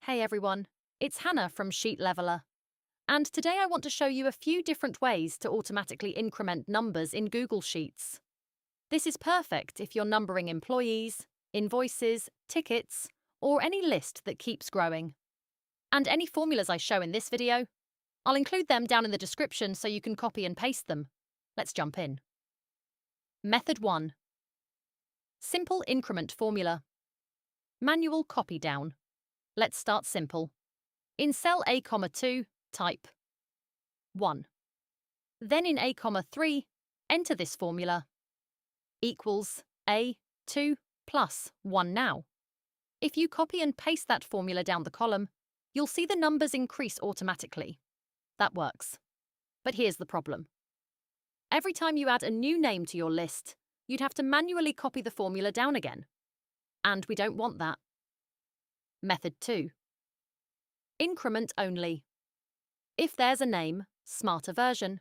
Hey everyone, it's Hannah from Sheet Leveler. And today I want to show you a few different ways to automatically increment numbers in Google Sheets. This is perfect if you're numbering employees, invoices, tickets, or any list that keeps growing. And any formulas I show in this video, I'll include them down in the description so you can copy and paste them. Let's jump in. Method 1. Simple increment formula. Manual copy down. Let's start simple. In cell A,2, type 1. Then in A,3, enter this formula. Equals A2 plus 1 now. If you copy and paste that formula down the column, you'll see the numbers increase automatically. That works. But here's the problem. Every time you add a new name to your list, you'd have to manually copy the formula down again. And we don't want that. Method 2. Increment only. If there's a name, smarter version.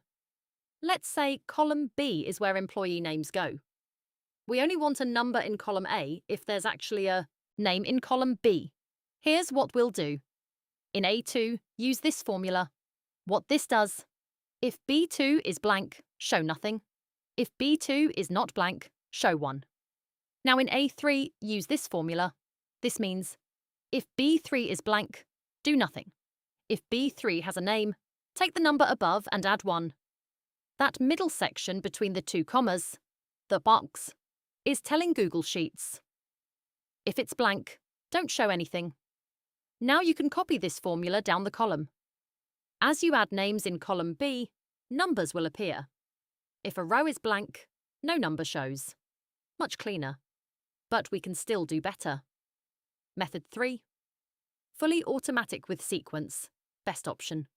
Let's say column B is where employee names go. We only want a number in column A if there's actually a name in column B. Here's what we'll do. In A2, use this formula. What this does: if B2 is blank, show nothing. If B2 is not blank, show 1. Now in A3, use this formula. This means if B3 is blank, do nothing. If B3 has a name, take the number above and add 1. That middle section between the two commas, the box, is telling Google Sheets. If it's blank, don't show anything. Now you can copy this formula down the column. As you add names in column B, numbers will appear. If a row is blank, no number shows. Much cleaner. But we can still do better. Method 3. Fully automatic with sequence. Best option.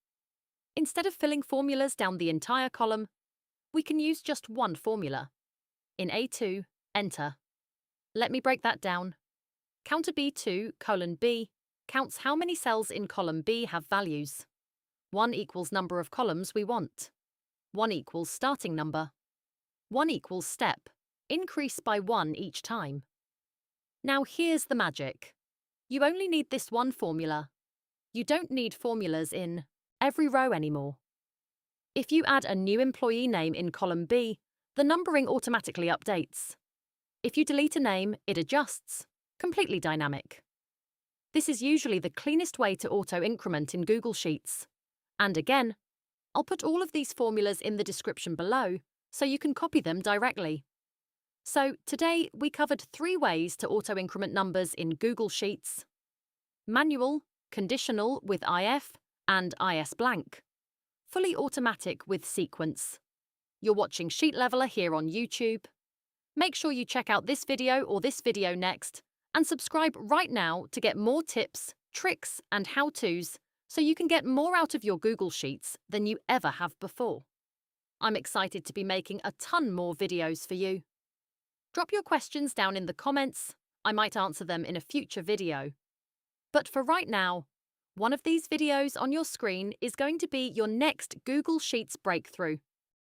Instead of filling formulas down the entire column, we can use just one formula. In A2, enter. Let me break that down. COUNTA B2 colon B counts how many cells in column B have values. 1 equals number of columns we want. 1 equals starting number. 1 equals step. Increase by 1 each time. Now here's the magic. You only need this one formula. You don't need formulas in every row anymore. If you add a new employee name in column B, the numbering automatically updates. If you delete a name, it adjusts. Completely dynamic. This is usually the cleanest way to auto-increment in Google Sheets. And again, I'll put all of these formulas in the description below so you can copy them directly. So today we covered 3 ways to auto-increment numbers in Google Sheets. Manual, conditional with IF, and ISBLANK. Fully automatic with sequence. You're watching Sheet Leveler here on YouTube. Make sure you check out this video or this video next, and subscribe right now to get more tips, tricks, and how-tos so you can get more out of your Google Sheets than you ever have before. I'm excited to be making a ton more videos for you. Drop your questions down in the comments. I might answer them in a future video. But for right now, one of these videos on your screen is going to be your next Google Sheets breakthrough.